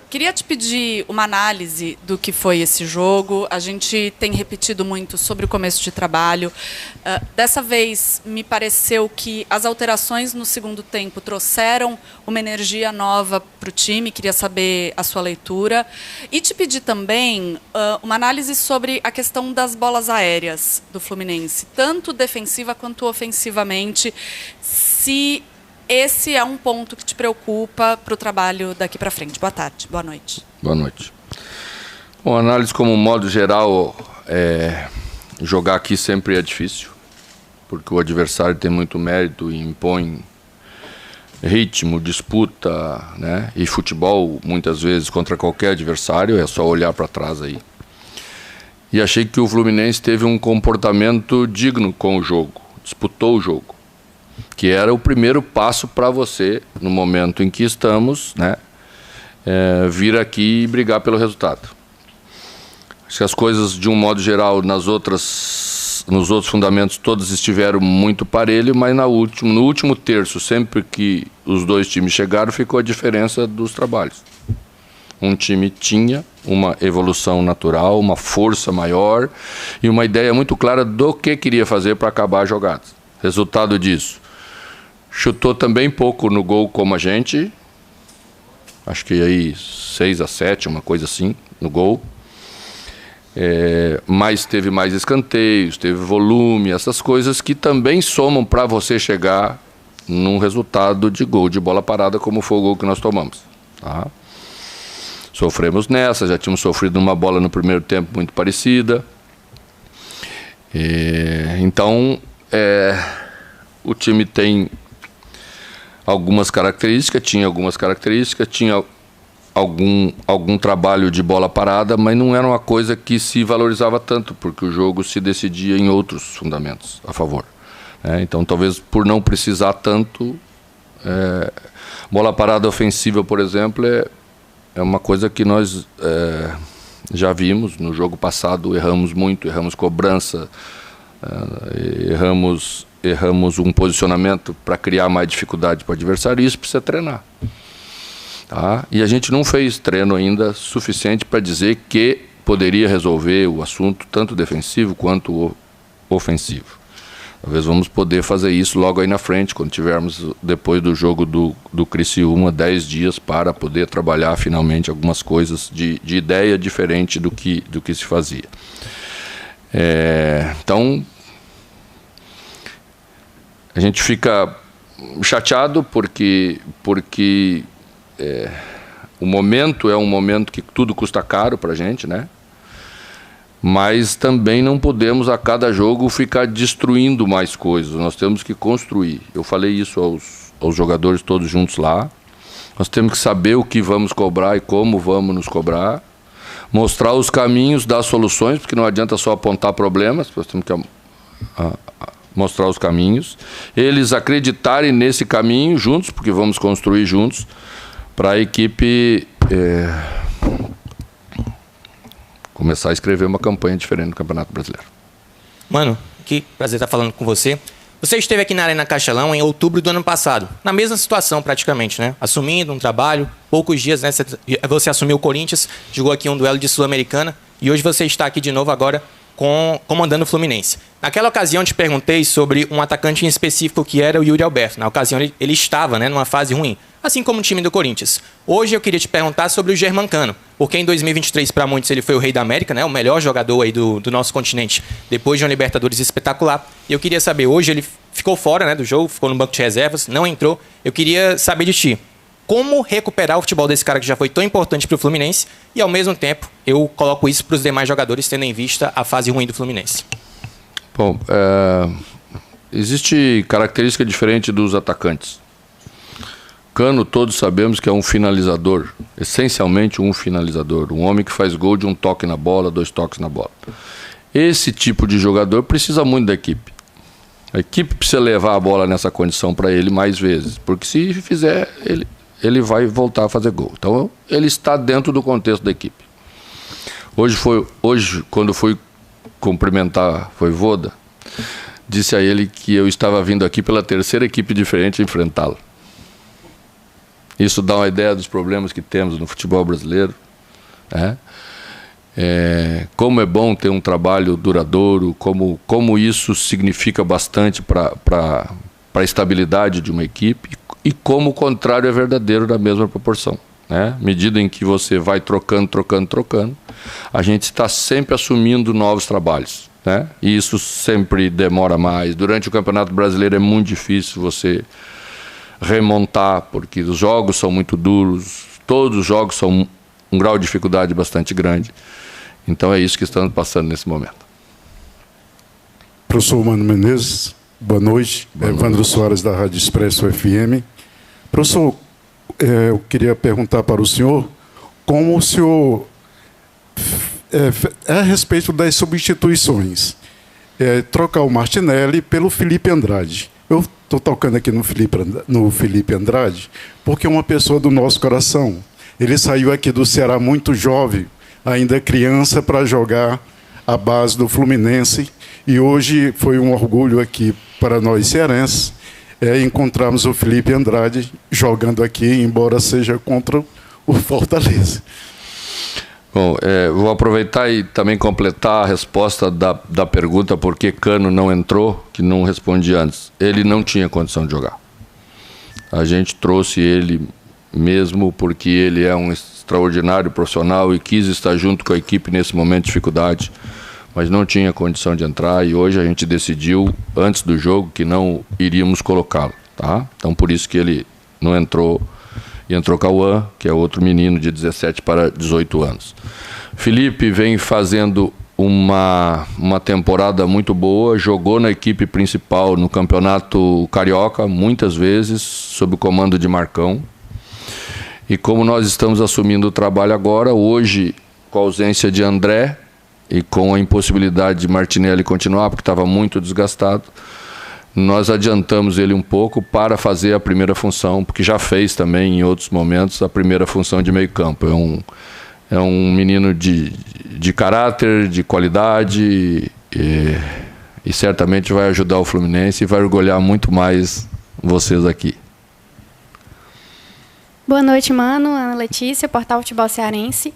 Queria te pedir uma análise do que foi esse jogo. A gente tem repetido muito sobre o começo de trabalho. Dessa vez, me pareceu que as alterações no segundo tempo trouxeram uma energia nova para o time. Queria saber a sua leitura. E te pedir também uma análise sobre a questão das bolas aéreas do Fluminense, tanto defensiva quanto ofensivamente. Se esse é um ponto que te preocupa para o trabalho daqui para frente. Boa tarde, boa noite. Boa noite. Bom, análise como modo geral, jogar aqui sempre é difícil, porque o adversário tem muito mérito e impõe ritmo, disputa, né? E futebol, muitas vezes, contra qualquer adversário, é só olhar para trás aí. E achei que o Fluminense teve um comportamento digno com o jogo, disputou o jogo, que era o primeiro passo para você, no momento em que estamos, né, vir aqui e brigar pelo resultado. Acho que as coisas, de um modo geral, nos outros fundamentos, todos estiveram muito parelho, mas no último terço, sempre que os dois times chegaram, ficou a diferença dos trabalhos. Um time tinha uma evolução natural, uma força maior e uma ideia muito clara do que queria fazer para acabar as jogadas. Resultado disso: chutou também pouco no gol como a gente, acho que aí 6-7, uma coisa assim, no gol. Mas teve mais escanteios, teve volume, essas coisas que também somam para você chegar num resultado de gol de bola parada, como foi o gol que nós tomamos. Tá? Sofremos nessa, já tínhamos sofrido uma bola no primeiro tempo muito parecida. Então, o time tem algumas características, tinha algum trabalho de bola parada, mas não era uma coisa que se valorizava tanto, porque o jogo se decidia em outros fundamentos a favor. Então, talvez por não precisar tanto, bola parada ofensiva, por exemplo, é uma coisa que nós já vimos no jogo passado. Erramos muito, erramos cobrança, erramos um posicionamento para criar mais dificuldade para o adversário, e isso precisa treinar. Tá? E a gente não fez treino ainda suficiente para dizer que poderia resolver o assunto, tanto defensivo quanto ofensivo. Talvez vamos poder fazer isso logo aí na frente, quando tivermos, depois do jogo do Criciúma, 10 dias para poder trabalhar finalmente algumas coisas de ideia diferente do que se fazia. Então, a gente fica chateado porque o momento é um momento que tudo custa caro para a gente, né? Mas também não podemos a cada jogo ficar destruindo mais coisas. Nós temos que construir. Eu falei isso aos jogadores todos juntos lá. Nós temos que saber o que vamos cobrar e como vamos nos cobrar. Mostrar os caminhos das soluções, porque não adianta só apontar problemas. Nós temos que mostrar os caminhos. Eles acreditarem nesse caminho juntos, porque vamos construir juntos, para a equipe começar a escrever uma campanha diferente no Campeonato Brasileiro. Mano, que prazer estar falando com você. Você esteve aqui na Arena Castelão em outubro do ano passado, na mesma situação praticamente, né? Assumindo um trabalho, poucos dias, né? Você assumiu o Corinthians, jogou aqui um duelo de Sul-Americana e hoje você está aqui de novo agora comandando o Fluminense. Naquela ocasião eu te perguntei sobre um atacante em específico que era o Yuri Alberto. Na ocasião ele estava, né, numa fase ruim, assim como o time do Corinthians. Hoje eu queria te perguntar sobre o Germancano, porque em 2023 para muitos ele foi o rei da América, né, o melhor jogador aí do nosso continente, depois de uma Libertadores espetacular. E eu queria saber, hoje ele ficou fora, né, do jogo, ficou no banco de reservas, não entrou. Eu queria saber de ti, como recuperar o futebol desse cara que já foi tão importante para o Fluminense e, ao mesmo tempo, eu coloco isso para os demais jogadores, tendo em vista a fase ruim do Fluminense. Bom, existe característica diferente dos atacantes. Cano, todos sabemos que é um finalizador, essencialmente um finalizador, um homem que faz gol de um toque na bola, 2 toques na bola. Esse tipo de jogador precisa muito da equipe. A equipe precisa levar a bola nessa condição para ele mais vezes, porque se fizer, ele vai voltar a fazer gol. Então, ele está dentro do contexto da equipe. Hoje quando fui cumprimentar Voivoda, disse a ele que eu estava vindo aqui pela terceira equipe diferente enfrentá-lo. Isso dá uma ideia dos problemas que temos no futebol brasileiro. Como é bom ter um trabalho duradouro, como isso significa bastante para a estabilidade de uma equipe, e como o contrário é verdadeiro na mesma proporção. À medida em que você vai trocando, a gente está sempre assumindo novos trabalhos. E isso sempre demora mais. Durante o Campeonato Brasileiro é muito difícil você remontar, porque os jogos são muito duros, todos os jogos são um grau de dificuldade bastante grande. Então é isso que estamos passando nesse momento. Professor Mano Menezes, boa noite. Evandro Soares, da Rádio Expresso FM. Professor, eu queria perguntar para o senhor como o senhor a respeito das substituições. Trocar o Martinelli pelo Felipe Andrade. Eu estou tocando aqui no Felipe Andrade porque é uma pessoa do nosso coração. Ele saiu aqui do Ceará muito jovem, ainda criança, para jogar a base do Fluminense. E hoje foi um orgulho aqui para nós cearenses encontrarmos o Felipe Andrade jogando aqui, embora seja contra o Fortaleza. Bom, vou aproveitar e também completar a resposta da pergunta por que Cano não entrou, que não respondi antes. Ele não tinha condição de jogar. A gente trouxe ele mesmo porque ele é um extraordinário profissional e quis estar junto com a equipe nesse momento de dificuldade, mas não tinha condição de entrar, e hoje a gente decidiu, antes do jogo, que não iríamos colocá-lo. Então, por isso que ele não entrou. E entrou Cauã, que é outro menino de 17 para 18 anos. Felipe vem fazendo uma temporada muito boa, jogou na equipe principal no Campeonato Carioca, muitas vezes, sob o comando de Marcão. E como nós estamos assumindo o trabalho agora, hoje, com a ausência de André e com a impossibilidade de Martinelli continuar, porque estava muito desgastado, nós adiantamos ele um pouco para fazer a primeira função, porque já fez também em outros momentos a primeira função de meio campo. É um menino de caráter, de qualidade, e certamente vai ajudar o Fluminense e vai orgulhar muito mais vocês aqui. Boa noite, Mano. Ana Letícia, Portal Futebol Cearense.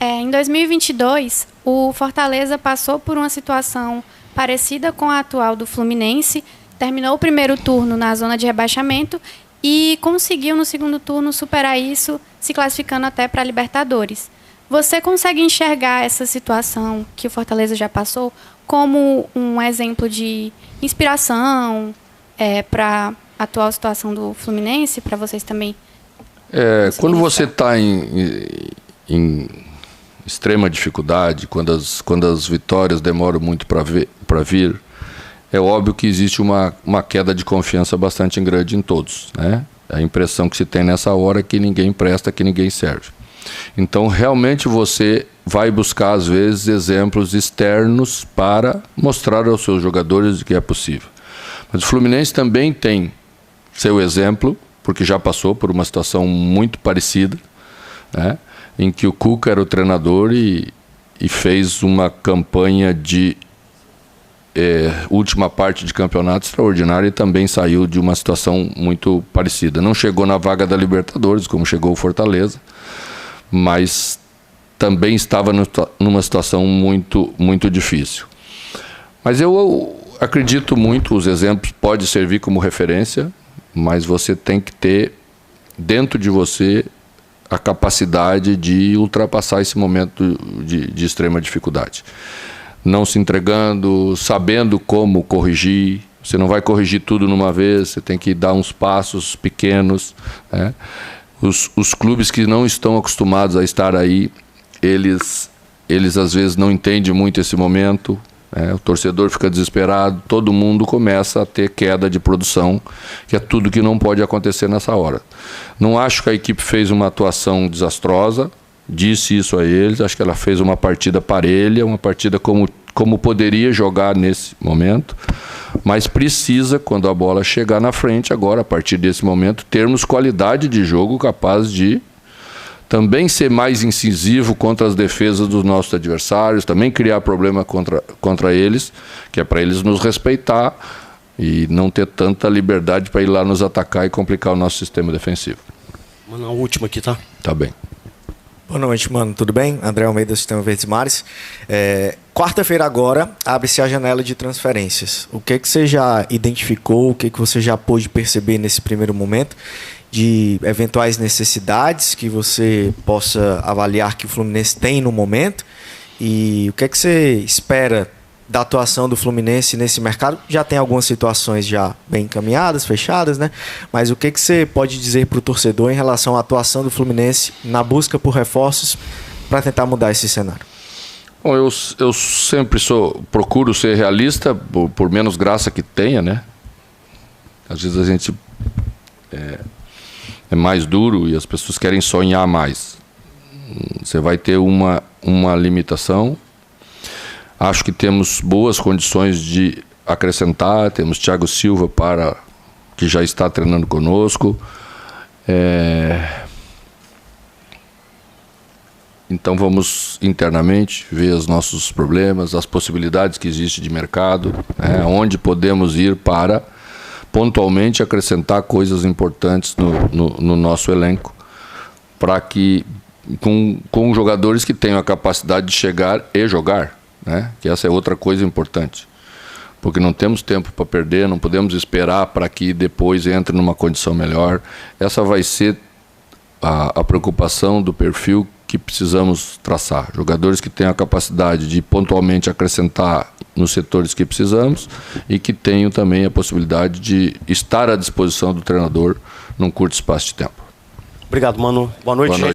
Em 2022, o Fortaleza passou por uma situação parecida com a atual do Fluminense. Terminou o primeiro turno na zona de rebaixamento e conseguiu, no segundo turno, superar isso, se classificando até para a Libertadores. Você consegue enxergar essa situação que o Fortaleza já passou como um exemplo de inspiração para a atual situação do Fluminense, para vocês também? Quando você está em extrema dificuldade, quando as vitórias demoram muito para vir, é óbvio que existe uma queda de confiança bastante grande em todos. A impressão que se tem nessa hora é que ninguém presta, que ninguém serve. Então, realmente, você vai buscar, às vezes, exemplos externos para mostrar aos seus jogadores que é possível. Mas o Fluminense também tem seu exemplo, porque já passou por uma situação muito parecida, em que o Cuca era o treinador e fez uma campanha de última parte de campeonato extraordinária e também saiu de uma situação muito parecida. Não chegou na vaga da Libertadores, como chegou o Fortaleza, mas também estava numa situação muito, muito difícil. Mas eu acredito muito, os exemplos podem servir como referência, mas você tem que ter dentro de você a capacidade de ultrapassar esse momento de extrema dificuldade. Não se entregando, sabendo como corrigir. Você não vai corrigir tudo numa vez, você tem que dar uns passos pequenos. Os clubes que não estão acostumados a estar aí, eles às vezes não entendem muito esse momento. O torcedor fica desesperado, todo mundo começa a ter queda de produção, que é tudo que não pode acontecer nessa hora. Não acho que a equipe fez uma atuação desastrosa, disse isso a eles, acho que ela fez uma partida parelha, uma partida como poderia jogar nesse momento, mas precisa, quando a bola chegar na frente, agora, a partir desse momento, termos qualidade de jogo capaz de também ser mais incisivo contra as defesas dos nossos adversários, também criar problema contra eles, que é para eles nos respeitar e não ter tanta liberdade para ir lá nos atacar e complicar o nosso sistema defensivo. Mano, a última aqui, tá? Tá bem. Boa noite, mano. Tudo bem? André Almeida, Sistema Verdes e Mares. Quarta-feira agora, abre-se a janela de transferências. O que você já identificou, o que você já pôde perceber nesse primeiro momento de eventuais necessidades que você possa avaliar que o Fluminense tem no momento? E o que você espera da atuação do Fluminense nesse mercado? Já tem algumas situações já bem encaminhadas, fechadas, né? Mas o que você pode dizer para o torcedor em relação à atuação do Fluminense na busca por reforços para tentar mudar esse cenário? Bom, eu sempre procuro ser realista, por menos graça que tenha, né? Às vezes a gente é mais duro e as pessoas querem sonhar mais. Você vai ter uma limitação. Acho que temos boas condições de acrescentar. Temos Thiago Silva que já está treinando conosco. Então vamos internamente ver os nossos problemas, as possibilidades que existem de mercado, onde podemos ir para pontualmente acrescentar coisas importantes no nosso elenco, para que com jogadores que tenham a capacidade de chegar e jogar. Que essa é outra coisa importante, porque não temos tempo para perder, não podemos esperar para que depois entre numa condição melhor. Essa vai ser a preocupação do perfil que precisamos traçar. Jogadores que tenham a capacidade de pontualmente acrescentar nos setores que precisamos e que tenham também a possibilidade de estar à disposição do treinador num curto espaço de tempo. Obrigado, mano. Boa noite. Boa noite.